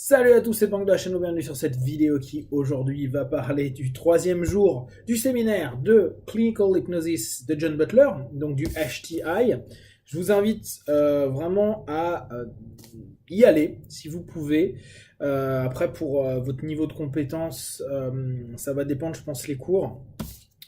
Salut à tous, c'est Bang de la chaîne, bienvenue sur cette vidéo qui aujourd'hui va parler du troisième jour du séminaire de Clinical Hypnosis de John Butler, donc du HTI. Je vous invite vraiment à y aller si vous pouvez. Après, pour votre niveau de compétence, ça va dépendre, je pense, les cours.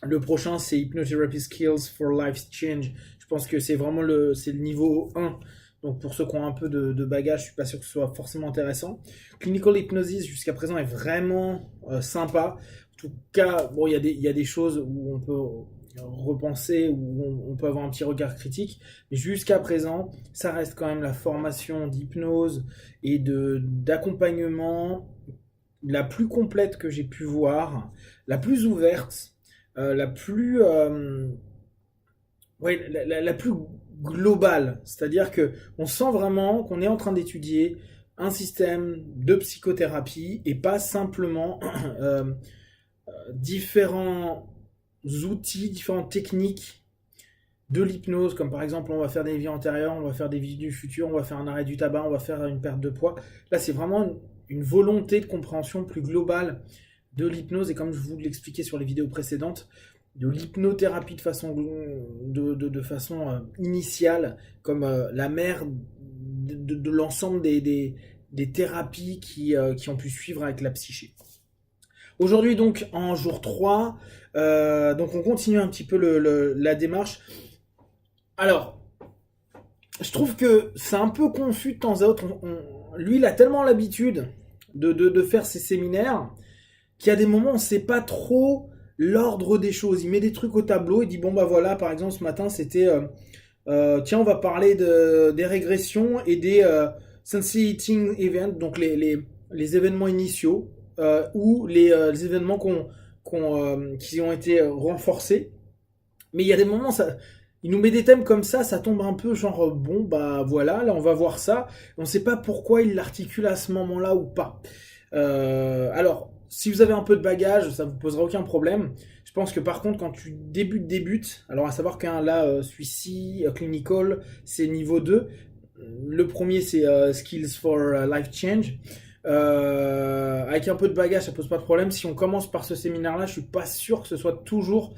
Le prochain, c'est Hypnotherapy Skills for Life Change. Je pense que c'est vraiment le niveau 1. Donc pour ceux qui ont un peu de bagage, je suis pas sûr que ce soit forcément intéressant. Clinical Hypnosis jusqu'à présent est vraiment sympa. En tout cas, bon, il y a des choses où on peut repenser, où on peut avoir un petit regard critique. Mais jusqu'à présent, ça reste quand même la formation d'hypnose et d'accompagnement la plus complète que j'ai pu voir, la plus ouverte, la plus ouais, la plus globale, c'est-à-dire que on sent vraiment qu'on est en train d'étudier un système de psychothérapie et pas simplement différents outils, différentes techniques de l'hypnose, comme par exemple on va faire des vies antérieures, on va faire des vies du futur, on va faire un arrêt du tabac, on va faire une perte de poids. Là, c'est vraiment une volonté de compréhension plus globale de l'hypnose, et comme je vous l'expliquais sur les vidéos précédentes, de l'hypnothérapie de façon initiale, comme la mère de l'ensemble des thérapies qui ont pu suivre avec la psyché. Aujourd'hui, donc, en jour 3, donc on continue un petit peu la démarche. Alors, je trouve que c'est un peu confus de temps à autre. Lui, il a tellement l'habitude de faire ses séminaires qu'il y a des moments où on ne sait pas trop l'ordre des choses. Il met des trucs au tableau, il dit bon bah voilà, par exemple ce matin c'était tiens, on va parler des régressions et des sensitizing events, donc les événements initiaux ou les événements qui ont été renforcés. Mais il y a des moments, il nous met des thèmes comme ça tombe un peu genre bon bah voilà, là on va voir ça. On ne sait pas pourquoi il l'articule à ce moment-là ou pas. Alors, si vous avez un peu de bagage, ça vous posera aucun problème. Je pense que par contre, quand tu débutes, alors à savoir qu'un là, celui-ci, Clinical, c'est niveau 2. Le premier, c'est Skills for Life Change. Avec un peu de bagage, ça pose pas de problème. Si on commence par ce séminaire-là, je suis pas sûr que ce soit toujours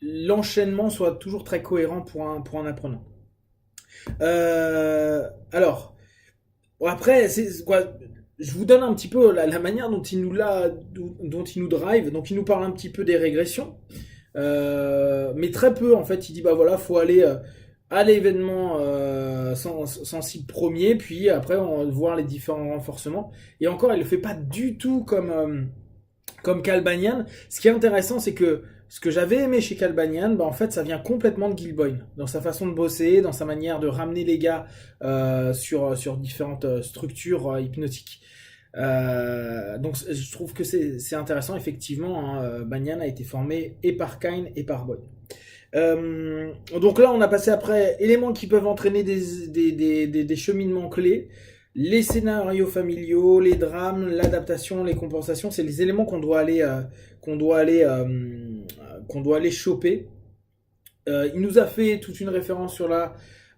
l'enchaînement soit toujours très cohérent pour un apprenant. Alors, bon, après, c'est quoi? Je vous donne un petit peu la manière dont dont il nous drive. Donc, il nous parle un petit peu des régressions, mais très peu en fait. Il dit bah voilà, faut aller à l'événement sensible premier, puis après on va voir les différents renforcements. Et encore, il le fait pas du tout comme Calbanian. Ce qui est intéressant, c'est que ce que j'avais aimé chez Calbanian, bah en fait, ça vient complètement de Gilboyne, dans sa façon de bosser, dans sa manière de ramener les gars sur différentes structures hypnotiques. Donc je trouve que c'est intéressant, effectivement, hein, Banyan a été formé et par Kine et par Boyd. Donc là, on a passé après éléments qui peuvent entraîner des cheminements clés, les scénarios familiaux, les drames, l'adaptation, les compensations. C'est les éléments qu'on doit aller choper. Il nous a fait toute une référence sur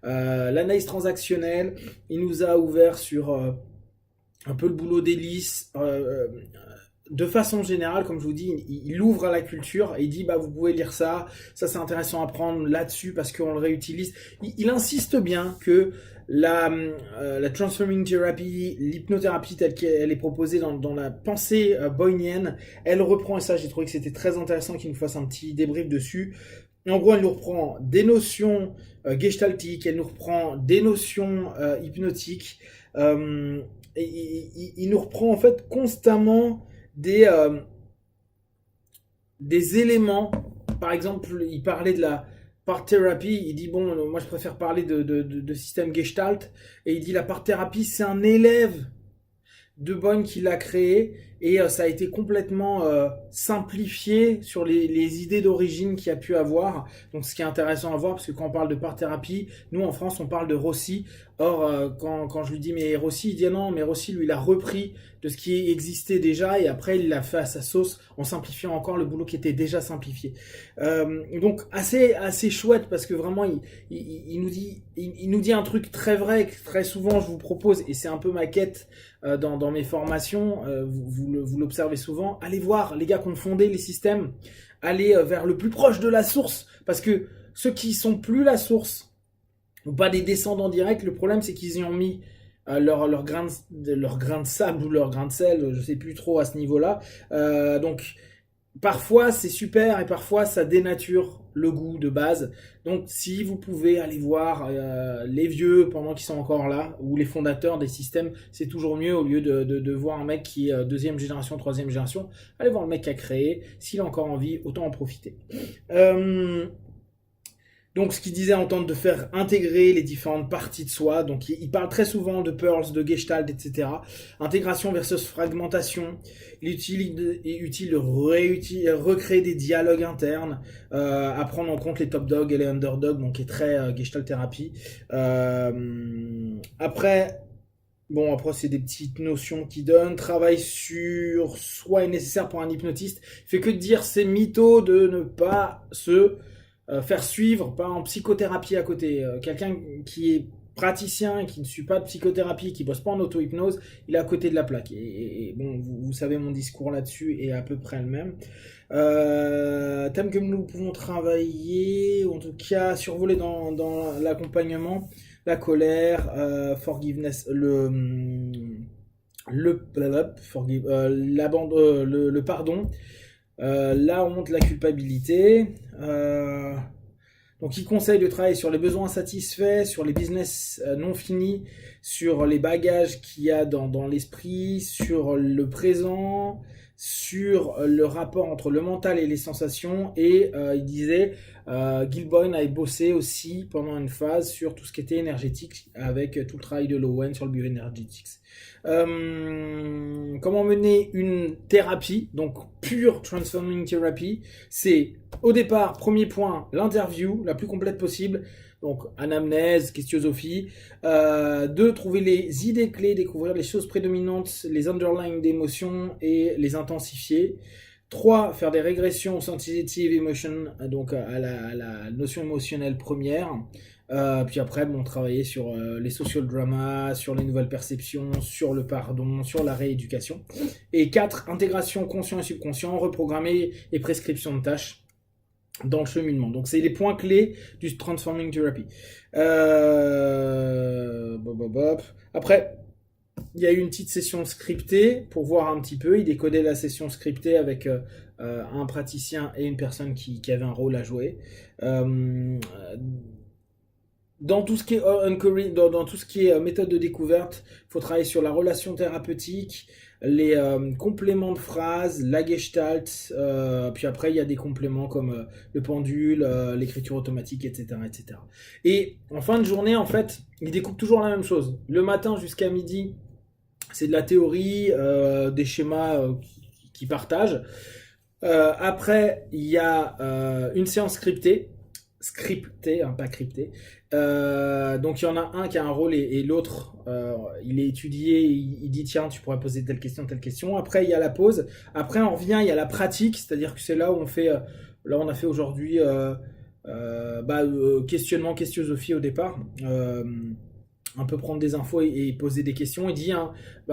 l'analyse transactionnelle. Il nous a ouvert sur un peu le boulot d'hélice. De façon générale, comme je vous dis, il ouvre à la culture et il dit bah vous pouvez lire ça c'est intéressant à prendre là-dessus parce qu'on le réutilise. Il insiste bien que la transforming therapy, l'hypnothérapie telle qu'elle est proposée dans la pensée boynienne, elle reprend, et ça j'ai trouvé que c'était très intéressant qu'il nous fasse un petit débrief dessus. En gros, elle nous reprend des notions gestaltiques, elle nous reprend des notions hypnotiques, et il nous reprend en fait constamment des éléments. Par exemple, il parlait de la part thérapie, il dit bon, moi je préfère parler de système gestalt, et il dit la part thérapie c'est un élève de Boyne qui l'a créé, et ça a été complètement simplifié sur les idées d'origine qu'il y a pu avoir. Donc ce qui est intéressant à voir, parce que quand on parle de part-thérapie, nous en France on parle de Rossi. Or quand je lui dis mais Rossi, il dit non, mais Rossi lui il a repris de ce qui existait déjà et après il l'a fait à sa sauce en simplifiant encore le boulot qui était déjà simplifié. Donc assez chouette, parce que vraiment il nous dit un truc très vrai que très souvent je vous propose, et c'est un peu ma quête dans mes formations, vous l'observez souvent. Allez voir les gars qui ont fondé les systèmes, allez vers le plus proche de la source, parce que ceux qui sont plus la source, ou pas des descendants directs, le problème c'est qu'ils y ont mis leur grain de sable ou leur grain de sel, je sais plus trop à ce niveau-là. Donc parfois c'est super et parfois ça dénature le goût de base. Donc si vous pouvez aller voir les vieux pendant qu'ils sont encore là, ou les fondateurs des systèmes, c'est toujours mieux au lieu de voir un mec qui est deuxième génération, troisième génération. Allez voir le mec qui a créé, s'il a encore envie, autant en profiter. Donc, ce qu'il disait, en tente de faire intégrer les différentes parties de soi. Donc, il parle très souvent de Pearls, de Gestalt, etc. Intégration versus fragmentation. Il est utile de recréer des dialogues internes, à prendre en compte les top dogs et les underdogs, donc qui est très Gestalt thérapie. Après, c'est des petites notions qu'il donne. Travail sur soi est nécessaire pour un hypnotiste. Il fait que de dire c'est mytho de ne pas se faire suivre, pas en psychothérapie à côté. Quelqu'un qui est praticien et qui ne suit pas de psychothérapie, qui bosse pas en auto-hypnose, il est à côté de la plaque. Et bon, vous savez, mon discours là-dessus est à peu près le même. Thème que nous pouvons travailler, en tout cas survoler dans l'accompagnement, la colère, forgiveness, le pardon, la honte, la culpabilité. Donc il conseille de travailler sur les besoins satisfaits, sur les business non finis, sur les bagages qu'il y a dans l'esprit, sur le présent, sur le rapport entre le mental et les sensations. Et il disait, Gil Boyne avait bossé aussi pendant une phase sur tout ce qui était énergétique, avec tout le travail de Lowen sur le bioénergétique. Comment mener une thérapie, donc pure transforming therapy, c'est au départ, premier point, l'interview la plus complète possible, donc anamnèse, questiosophie. 2, trouver les idées clés, découvrir les choses prédominantes, les underlying d'émotions et les intensifier. 3, faire des régressions au sensitive emotion, donc à la notion émotionnelle première. Puis après, travailler sur les social dramas, sur les nouvelles perceptions, sur le pardon, sur la rééducation. Et 4, intégration conscient et subconscient, reprogrammer et prescription de tâches dans le cheminement. Donc c'est les points clés du Transforming Therapy. Après, il y a eu une petite session scriptée pour voir un petit peu. Il décodait la session scriptée avec un praticien et une personne qui avait un rôle à jouer. Dans tout ce qui est dans tout ce qui est méthode de découverte, il faut travailler sur la relation thérapeutique, les compléments de phrases, la gestalt, puis après il y a des compléments comme le pendule, l'écriture automatique, etc., etc. Et en fin de journée, en fait, il découpe toujours la même chose. Le matin jusqu'à midi, c'est de la théorie, des schémas qui partagent. Après, il y a une séance scriptée, pas cryptée. Donc il y en a un qui a un rôle et l'autre, il est étudié, il dit tiens, tu pourrais poser telle question, telle question. Après il y a la pause. Après on revient, il y a la pratique, c'est-à-dire que c'est là où on fait, là on a fait aujourd'hui questionnement, questiosophie au départ. Un peu prendre des infos et poser des questions. Il dit,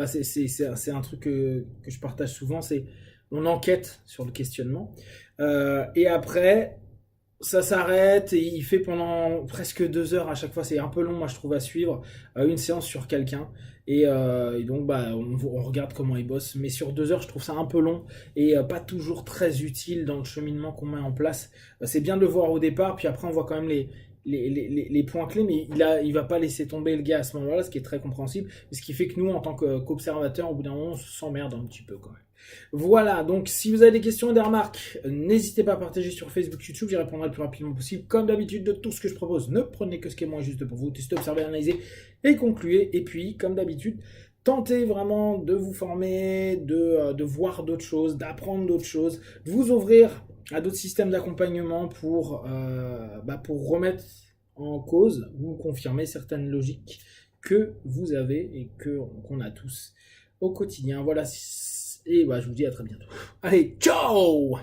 c'est un truc que je partage souvent, c'est on enquête sur le questionnement. Et après, ça s'arrête et il fait pendant presque 2 heures à chaque fois. C'est un peu long, moi je trouve, à suivre. Une séance sur quelqu'un. Et donc, on regarde comment il bosse. Mais sur 2 heures, je trouve ça un peu long et pas toujours très utile dans le cheminement qu'on met en place. C'est bien de le voir au départ, puis après, on voit quand même les points clés, mais il va pas laisser tomber le gars à ce moment-là, ce qui est très compréhensible. Ce qui fait que nous, en tant qu'observateurs, au bout d'un moment, on s'emmerde un petit peu quand même. Voilà, donc si vous avez des questions et des remarques, n'hésitez pas à partager sur Facebook, YouTube, j'y répondrai le plus rapidement possible. Comme d'habitude, de tout ce que je propose, ne prenez que ce qui est moins juste pour vous, testez, observez, analysez et concluez. Et puis, comme d'habitude, tentez vraiment de vous former, de voir d'autres choses, d'apprendre d'autres choses, de vous ouvrir à d'autres systèmes d'accompagnement pour remettre en cause ou confirmer certaines logiques que vous avez et qu'on a tous au quotidien. Voilà, et je vous dis à très bientôt. Allez, ciao!